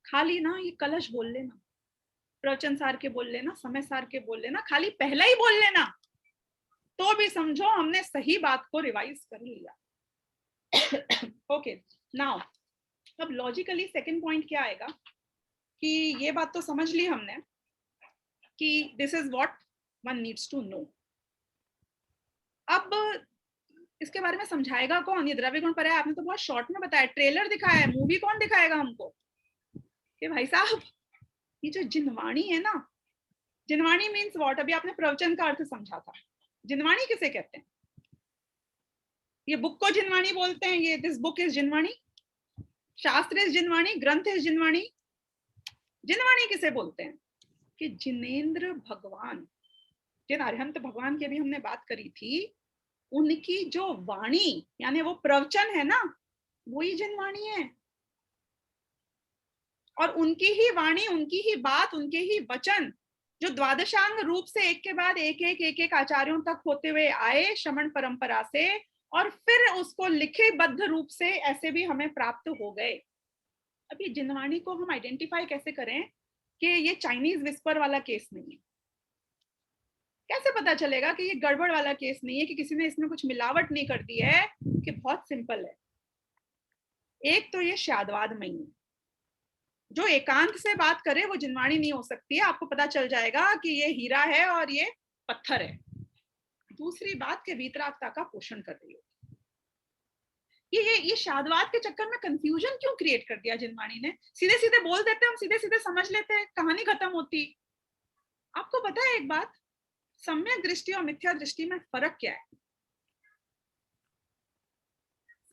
खाली ना ये कलश बोल लेना, प्रवचन सार के बोल लेना, समय सार के बोल लेना, खाली पहला ही बोल लेना, तो भी समझो हमने सही बात को रिवाइज कर लिया। ओके, नाउ अब लॉजिकली सेकंड पॉइंट क्या आएगा कि ये बात तो समझ ली हमने कि this is what one needs to know. अब इसके बारे में समझाएगा कौन? ये द्रव्य गुण पर्याय आपने तो बहुत शॉर्ट में बताया, ट्रेलर दिखाया है, मूवी कौन दिखाएगा हमको? कि भाई साहब ये जो जिनवाणी है ना, जिनवाणी मीन्स व्हाट? अभी आपने प्रवचन का अर्थ समझा था। जिनवाणी किसे कहते हैं? ये बुक को जिनवाणी बोलते हैं, ये दिस बुक इज जिनवाणी, शास्त्र इज जिनवाणी, ग्रंथ इज जिनवाणी। जिनवाणी किसे बोलते हैं? कि जिनेंद्र भगवान, जिन अरिहंत भगवान की अभी हमने बात करी थी, उनकी जो वाणी यानी वो प्रवचन है ना, वही जिनवाणी है। और उनकी ही वाणी, उनकी ही बात, उनके ही वचन जो द्वादशांग रूप से एक के बाद एक आचार्यों तक होते हुए आए श्रमण परंपरा से, और फिर उसको लिखितबद्ध रूप से ऐसे भी हमें प्राप्त हो गए। अब ये जिनवाणी को हम आइडेंटिफाई कैसे करें कि ये चाइनीज विस्पर वाला केस नहीं है? कैसे पता चलेगा कि ये गड़बड़ वाला केस नहीं है, कि किसी ने इसमें कुछ मिलावट नहीं कर दी है? कि बहुत सिंपल है। एक तो ये शादवादमयी है, जो एकांत से बात करे वो जिनवाणी नहीं हो सकती है। आपको पता चल जाएगा कि ये हीरा है और ये पत्थर है। दूसरी बात के वीतरागता का पोषण कर रही होगी। ये शादवाद के चक्कर में कंफ्यूजन क्यों क्रिएट कर दिया जिनवाणी ने? सीधे सीधे बोल देते, हम सीधे सीधे समझ लेते हैं, कहानी खत्म होती। आपको पता है एक बात, सम्यक दृष्टि और मिथ्या दृष्टि में फर्क क्या है?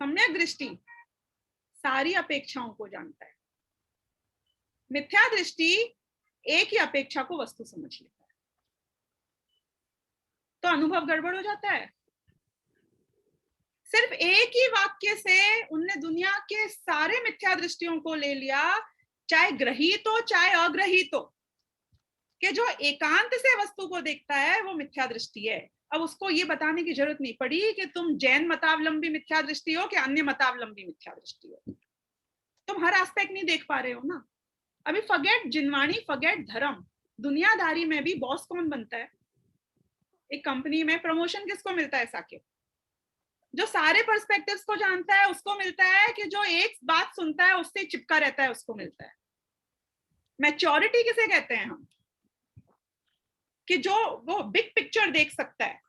सम्यक दृष्टि सारी अपेक्षाओं को जानता है, मिथ्या दृष्टि एक ही अपेक्षा को वस्तु समझ लेता है, तो अनुभव गड़बड़ हो जाता है। सिर्फ एक ही वाक्य से उनने दुनिया के सारे मिथ्या दृष्टियों को ले लिया, चाहे ग्रहित हो चाहे अग्रहित हो, कि जो एकांत से वस्तु को देखता है वो मिथ्या दृष्टि है। अब उसको ये बताने की जरूरत नहीं पड़ी कि तुम जैन मतावलंबी मिथ्या दृष्टि हो कि अन्य मतावलंबी मिथ्या दृष्टि हो, तुम हर एस्पेक्ट नहीं देख पा रहे हो ना। अभी फॉरगेट जिनवाणी, फॉरगेट धर्म, दुनियादारी में भी बॉस कौन बनता है? एक कंपनी में प्रमोशन किसको मिलता है? साके। जो सारे पर्सपेक्टिव्स को जानता है उसको मिलता है, कि जो एक बात सुनता है उससे चिपका रहता है उसको मिलता है। मैच्योरिटी किसे कहते हैं हम? कि जो वो बिग पिक्चर देख सकता है।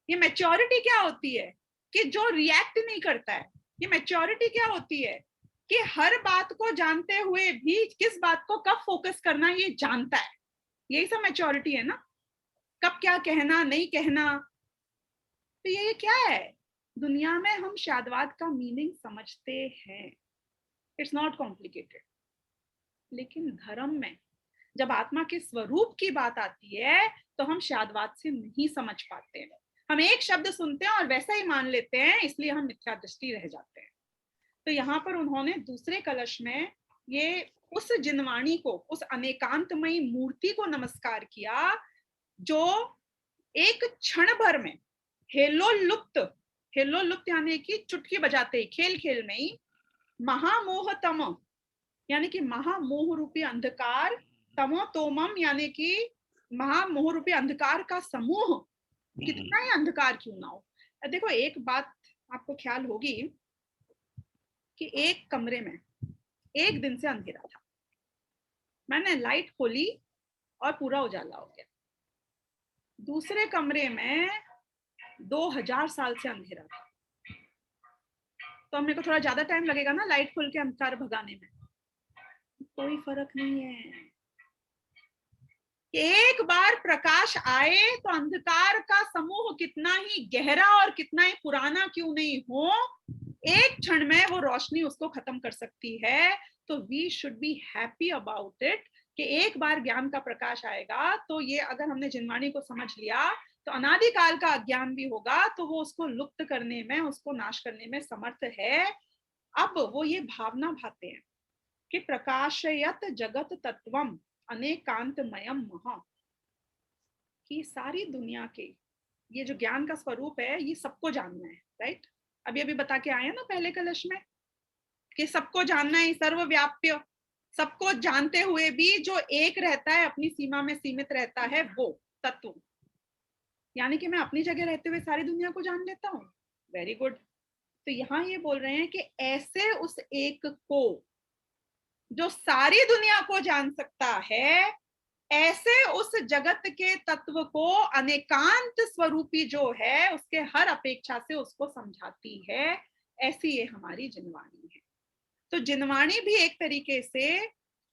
ये मैच्योरिटी क्या होती है? कि जो रिएक्ट नहीं करता है। ये मैच्योरिटी क्या होती है? कि हर बात को जानते हुए भी किस बात को कब फोकस करना ये जानता है। यही सब मैच्योरिटी है ना, कब क्या कहना नहीं कहना। तो ये क्या है? दुनिया में हम शादवाद का मीनिंग समझते हैं, इट्स नॉट कॉम्प्लिकेटेड। लेकिन धर्म में जब आत्मा के स्वरूप की बात आती है तो हम शादवाद से नहीं समझ पाते हैं। हम एक शब्द सुनते हैं और वैसा ही मान लेते हैं, इसलिए हम मिथ्या दृष्टि रह जाते हैं। तो यहाँ पर उन्होंने दूसरे कलश में ये उस जिनवाणी को, उस अनेकांतमयी मूर्ति को नमस्कार किया, जो एक क्षण भर में हेलोलुप्त यानी कि चुटकी बजाते ही, खेल खेल में ही, महामोहतम यानी कि महामोह रूपी अंधकार, तमोतोमम यानी कि महामोह रूपी अंधकार का समूह, कितना ही अंधकार क्यों ना हो। देखो एक बात आपको ख्याल होगी कि एक कमरे में एक दिन से अंधेरा था, मैंने लाइट खोली और पूरा उजाला हो गया। दूसरे कमरे में 2000 साल से अंधेरा था, तो मेरे को थोड़ा ज्यादा टाइम लगेगा ना लाइट खोल के अंधकार भगाने में। कोई फर्क नहीं है। एक बार प्रकाश आए तो अंधकार का समूह कितना ही गहरा और कितना ही पुराना क्यों नहीं हो, एक क्षण में वो रोशनी उसको खत्म कर सकती है। तो we should be happy about it कि एक बार ज्ञान का प्रकाश आएगा तो ये अगर हमने जिनवाणी को समझ लिया तो अनादिकाल का अज्ञान भी होगा, तो वो उसको लुप्त करने में, उसको नाश करने में समर्थ है। अब वो ये भावना भाते हैं कि प्रकाशयत जगत तत्वम अनेकांतमयम महा, कि सारी दुनिया के ये जो ज्ञान का स्वरूप है ये सबको जानना है, राइट? अभी अभी बता के आए हैं ना पहले कलश में कि सबको जानना है, सर्वव्याप्य, सबको जानते हुए भी जो एक रहता है, अपनी सीमा में सीमित रहता है, वो तत्व। यानी कि मैं अपनी जगह रहते हुए सारी दुनिया को जान लेता हूँ। Very good. तो यहाँ ये बोल रहे हैं कि ऐसे उस एक को जो सारी दुनिया को जान सकता है, ऐसे उस जगत के तत्व को अनेकांत स्वरूपी जो है उसके हर अपेक्षा से उसको समझाती है। ऐसी ये हमारी जिनवाणी है। तो जिनवाणी भी एक तरीके से,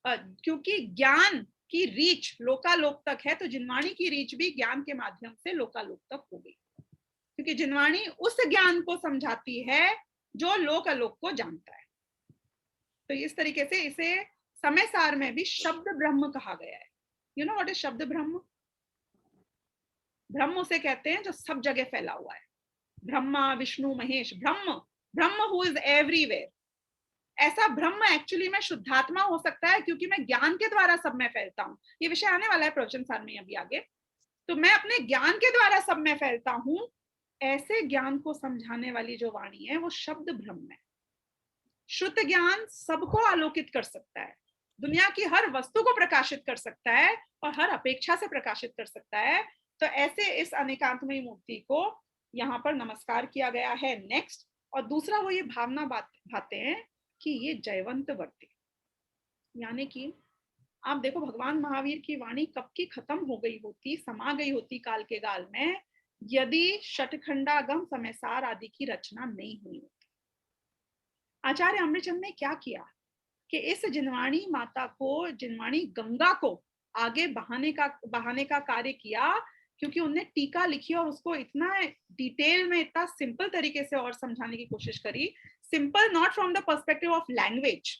क्योंकि ज्ञान की रीच लोकालोक तक है, तो जिनवाणी की रीच भी ज्ञान के माध्यम से लोकालोक तक हो गई, क्योंकि जिनवाणी उस ज्ञान को समझाती है जो लोक अलोक को जानता है। तो इस तरीके से इसे समय सार में भी शब्द ब्रह्म कहा गया है। यू नो व्हाट इज शब्द ब्रह्म? ब्रह्म उसे कहते हैं जो सब जगह फैला हुआ है। ब्रह्मा विष्णु महेश, ब्रह्म हु इज एवरीवेयर। ऐसा ब्रह्म एक्चुअली में शुद्धात्मा हो सकता है, क्योंकि मैं ज्ञान के द्वारा सब में फैलता हूँ। ये विषय आने वाला है प्रवचन सार में अभी आगे। तो मैं अपने ज्ञान के द्वारा सब में फैलता हूँ। ऐसे ज्ञान को समझाने वाली जो वाणी है वो शब्द ब्रह्म है। शुद्ध ज्ञान सबको आलोकित कर सकता है, दुनिया की हर वस्तु को प्रकाशित कर सकता है और हर अपेक्षा से प्रकाशित कर सकता है। तो ऐसे इस अनेकांतमयी मूर्ति को यहाँ पर नमस्कार किया गया है। नेक्स्ट, और दूसरा वो ये भावना भाते हैं कि ये जयवंत वर्ते, यानी कि आप देखो भगवान महावीर की वाणी कब की खत्म हो गई होती, समा गई होती काल के गाल में, यदि षटखंडागम समयसार आदि की रचना नहीं हुई होती। आचार्य अमृतचंद ने क्या किया कि इस जिनवाणी माता को, जिनवाणी गंगा को आगे बहाने का कार्य किया, क्योंकि उन्हें टीका लिखी और उसको इतना डिटेल में, इतना सिंपल तरीके से और समझाने की कोशिश करी। Simple not from the perspective of language,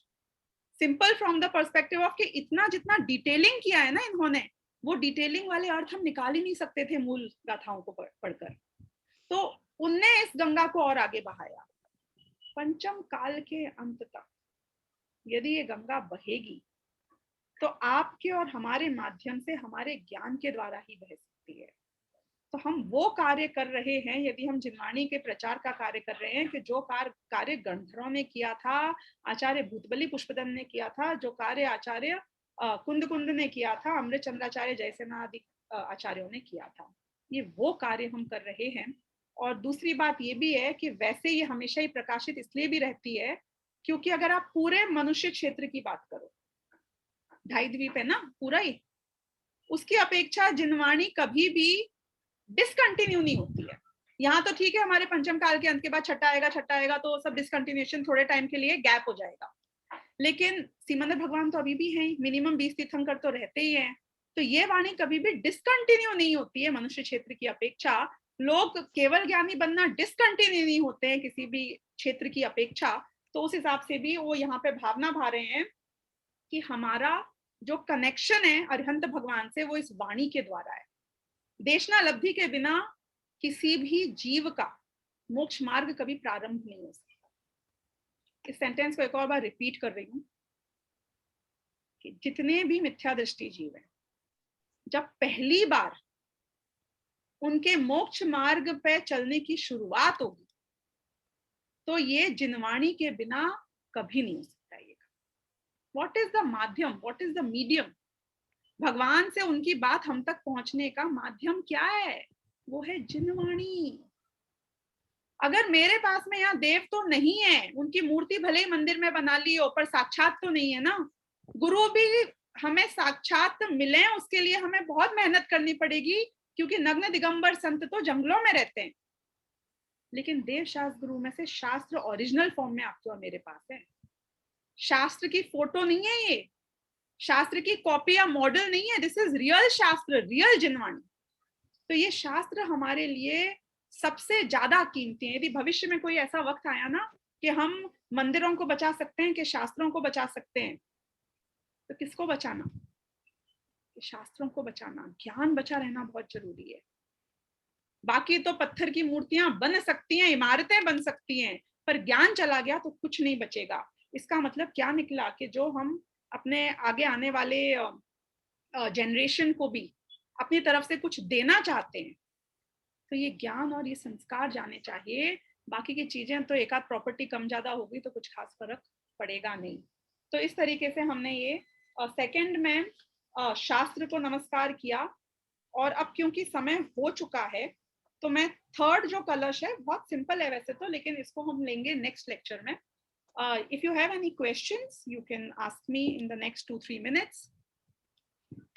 simple from the perspective of कि इतना जितना डिटेलिंग किया है ना इन्होंने, वो डिटेलिंग वाले अर्थ हम निकाल ही नहीं सकते थे मूल गाथाओं को पढ़कर। तो उनने इस गंगा को और आगे बहाया। पंचम काल के अंत तक यदि ये गंगा बहेगी तो आपके और हमारे माध्यम से, हमारे ज्ञान के द्वारा ही बह सकती है। तो हम वो कार्य कर रहे हैं, यदि हम जिनवाणी के प्रचार का कार्य कर रहे हैं कि जो कार्य गंधर्वों ने किया था, आचार्य भूतबली पुष्पदन ने किया था, जो कार्य आचार्य कुंद ने किया था, अमृत चंद्राचार्य जयसेना आदि आचार्यों ने किया था, ये वो कार्य हम कर रहे हैं। और दूसरी बात ये भी है कि वैसे ये हमेशा ही प्रकाशित इसलिए भी रहती है क्योंकि अगर आप पूरे मनुष्य क्षेत्र की बात करो, 2.5 द्वीप है ना पूरा ही, उसकी अपेक्षा जिनवाणी कभी भी डिसकंटिन्यू नहीं होती है। यहाँ तो ठीक है, हमारे पंचम काल के अंत के बाद छठा आएगा तो सब डिसकंटिन्यूएशन थोड़े टाइम के लिए गैप हो जाएगा, लेकिन सिमंदर भगवान तो अभी भी हैं, मिनिमम 20 तीर्थंकर तो रहते ही हैं। तो ये वाणी कभी भी डिसकंटिन्यू नहीं होती है मनुष्य क्षेत्र की अपेक्षा। लोग केवल ज्ञानी बनना डिसकंटिन्यू नहीं होते हैं किसी भी क्षेत्र की अपेक्षा। तो उस हिसाब से भी वो यहाँ पे भावना भा रहे हैं कि हमारा जो कनेक्शन है अरिहंत भगवान से वो इस वाणी के द्वारा है। देशना लब्धि के बिना किसी भी जीव का मोक्ष मार्ग कभी प्रारंभ नहीं हो सकता। इस सेंटेंस को एक और बार रिपीट कर रही हूं कि जितने भी मिथ्या दृष्टि जीव हैं, जब पहली बार उनके मोक्ष मार्ग पे चलने की शुरुआत होगी तो ये जिनवाणी के बिना कभी नहीं हो सकता। ये व्हाट इज द माध्यम, व्हाट इज द मीडियम? भगवान से उनकी बात हम तक पहुंचने का माध्यम क्या है? वो है जिनवाणी। अगर मेरे पास में यहाँ देव तो नहीं है, उनकी मूर्ति भले ही मंदिर में बना ली हो, पर साक्षात तो नहीं है ना। गुरु भी हमें साक्षात मिले उसके लिए हमें बहुत मेहनत करनी पड़ेगी, क्योंकि नग्न दिगंबर संत तो जंगलों में रहते हैं। लेकिन देव शास्त्र गुरु में से शास्त्र ओरिजिनल फॉर्म में आपके और मेरे पास है। शास्त्र की फोटो नहीं है ये, शास्त्र की कॉपी या मॉडल नहीं है, दिस इज रियल शास्त्र, रियल जिनवाणी। तो ये शास्त्र हमारे लिए सबसे ज्यादा कीमती है। यदि भविष्य में कोई ऐसा वक्त आया ना कि हम मंदिरों को बचा सकते हैं, कि शास्त्रों को बचा सकते हैं, तो किसको बचाना? शास्त्रों को बचाना। ज्ञान बचा रहना बहुत जरूरी है। बाकी तो पत्थर की मूर्तियां बन सकती हैं, इमारतें बन सकती हैं, पर ज्ञान चला गया तो कुछ नहीं बचेगा। इसका मतलब क्या निकला कि जो हम अपने आगे आने वाले जनरेशन को भी अपनी तरफ से कुछ देना चाहते हैं, तो ये ज्ञान और ये संस्कार जाने चाहिए। बाकी की चीजें तो एक आध प्रॉपर्टी कम ज्यादा होगी तो कुछ खास फर्क पड़ेगा नहीं। तो इस तरीके से हमने ये सेकंड में शास्त्र को नमस्कार किया। और अब क्योंकि समय हो चुका है तो मैं थर्ड जो कलश है, बहुत सिंपल है वैसे तो, लेकिन इसको हम लेंगे नेक्स्ट लेक्चर में। If you have any questions you can ask me in the next 2-3 minutes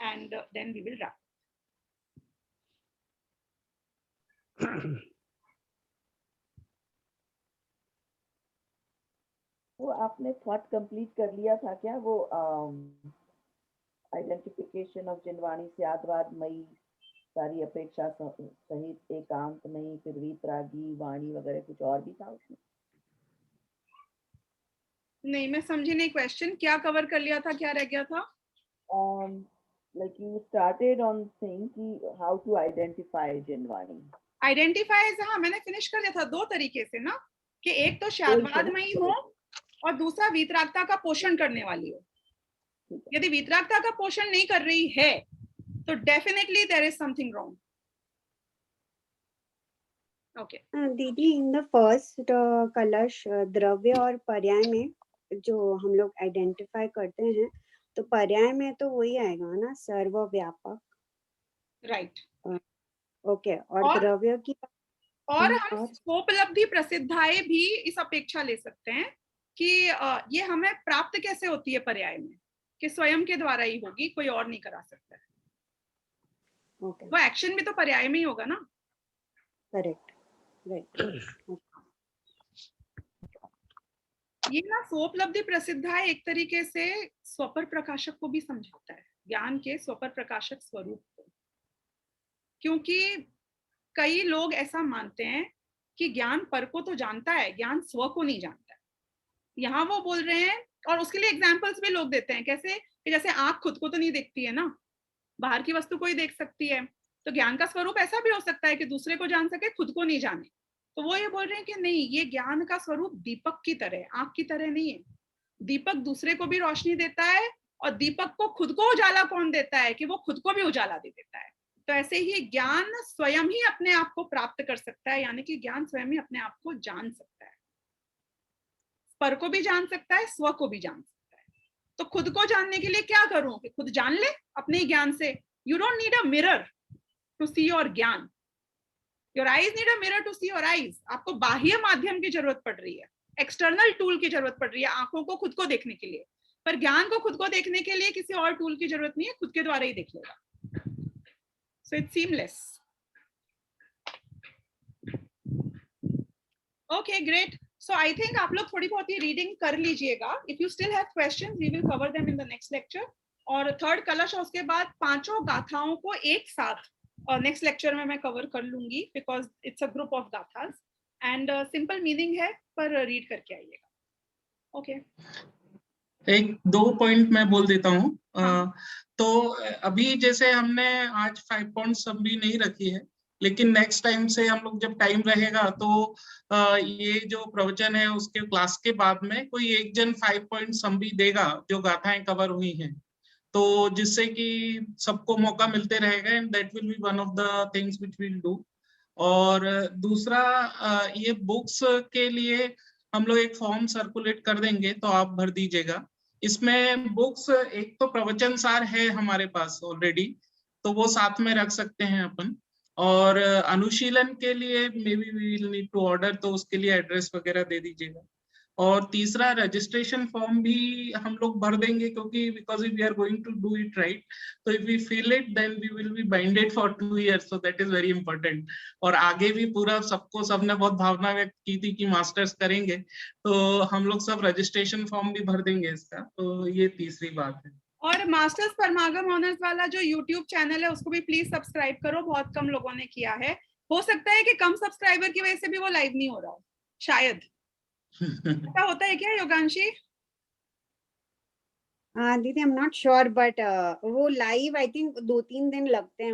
and then we will wrap. वो आपने थॉट कंप्लीट कर लिया था क्या? वो आइडेंटिफिकेशन ऑफ जिनवाणी से आद्वादमयी सारी अपेक्षा सहित एकांत नहीं, फिर वीतरागी वाणी वगैरह, कुछ और भी था उसमें? नहीं, मैं समझी नहीं क्वेश्चन। क्या कवर कर लिया था, क्या रह गया था? Like you started on saying कि how to identify Jinvani. Identify, हाँ मैंने फिनिश कर दिया था 2 तरीके से ना, कि एक तो शाद्वादमयी हो और दूसरा वीतरागता का पोषण करने वाली हो। यदि वीतरागता का पोषण नहीं कर रही है तो definitely there is something wrong. Okay दीदी, इन द फर्स्ट कलश द्रव्य और पर्याय में जो हम लोग आइडेंटिफाई करते हैं, तो पर्याय में तो वही आएगा ना, सर्वव्यापक। राइट। ओके। और द्रव्य की और हम स्वोपलब्धि प्रसिद्धाएं भी इस अपेक्षा ले सकते हैं कि ये हमें प्राप्त कैसे होती है पर्याय में, कि स्वयं के द्वारा ही होगी, कोई और नहीं करा सकता है। ओके। वो एक्शन भी तो पर्याय में ही होगा ना। Correct, right. ये ना स्वोपलब्धि प्रसिद्धाएं एक तरीके से स्वपर प्रकाशक को भी समझाता है, ज्ञान के स्वपर प्रकाशक स्वरूप को। क्योंकि कई लोग ऐसा मानते हैं कि ज्ञान पर को तो जानता है, ज्ञान स्व को नहीं जानता है। यहाँ वो बोल रहे हैं और उसके लिए एग्जाम्पल्स भी लोग देते हैं, कैसे कि जैसे आंख खुद को तो नहीं देखती है ना, बाहर की वस्तु को ही देख सकती है, तो ज्ञान का स्वरूप ऐसा भी हो सकता है कि दूसरे को जान सके, खुद को नहीं जाने। तो वो ये बोल रहे हैं कि नहीं, ये ज्ञान का स्वरूप दीपक की तरह, आंख की तरह नहीं है। दीपक दूसरे को भी रोशनी देता है, और दीपक को खुद को उजाला कौन देता है कि वो खुद को भी उजाला दे देता है। तो ऐसे ही ज्ञान स्वयं ही अपने आप को प्राप्त कर सकता है, यानी कि ज्ञान स्वयं ही अपने आप को जान सकता है, पर को भी जान सकता है, स्व को भी जान सकता है। तो खुद को जानने के लिए क्या करूं कि खुद जान ले अपने ज्ञान से। You don't need a mirror to see your gyan, your eyes need a mirror to see your eyes. आपको बाह्य माध्यम की जरूरत पड़ रही है, एक्सटर्नल टूल की जरूरत पड़ रही है आंखों को खुद को देखने के लिए, पर ज्ञान को खुद को देखने के लिए किसी और टूल की जरूरत नहीं है, खुद के द्वारा ही देख लेगा। So it's seamless. Okay great. So I think आप लोग थोड़ी बहुत ही रीडिंग कर लीजिएगा। If you still have questions we will cover them in the next lecture. और थर्ड कलश और उसके बाद पांचों गाथाओं को एक साथ नेक्स्ट लेक्चर में मैं कवर कर लूंगी, because it's a group of गाथास एंड सिंपल मीनिंग है, पर रीड करके आइएगा। ओके एक दो पॉइंट मैं बोल देता हूँ। हाँ। तो अभी जैसे हमने आज 5 पॉइंट समरी नहीं रखी है, लेकिन नेक्स्ट टाइम से हम लोग जब टाइम रहेगा तो ये जो प्रवचन है उसके क्लास के बाद में कोई एक जन 5 पॉइंट समरी देगा जो गाथाएं कवर हुई हैं, तो जिससे कि सबको मौका मिलते रहेगा, and that will be one of the things which we will do. और दूसरा, ये बुक्स के लिए हम लोग एक फॉर्म सर्कुलेट कर देंगे, तो आप भर दीजिएगा। इसमें बुक्स, एक तो प्रवचन सार है हमारे पास ऑलरेडी, तो वो साथ में रख सकते हैं अपन। और अनुशीलन के लिए may be we will need to order, तो उसके लिए एड्रेस वगैरह दे दीजिएगा। और तीसरा, रजिस्ट्रेशन फॉर्म भी हम लोग भर देंगे, क्योंकि because we are going to do it right, तो if we feel it then we will be binded for 2 years, so that is very important. और आगे भी पूरा सबको, सबने बहुत भावना व्यक्त की थी कि मास्टर्स करेंगे, तो हम लोग सब रजिस्ट्रेशन फॉर्म भी भर देंगे इसका। तो ये तीसरी बात है। और मास्टर्स परमागम ऑनर्स वाला जो यूट्यूब चैनल है उसको भी प्लीज सब्सक्राइब करो, बहुत कम लोगों ने किया है। हो सकता है कि कम सब्सक्राइबर की वजह से भी वो लाइव नहीं हो रहा हो, शायद। ऐसा होता है क्या योगांशी? हाँ दीदी, I am not sure, but वो लाइव आई थिंक 2-3 दिन लगते हैं।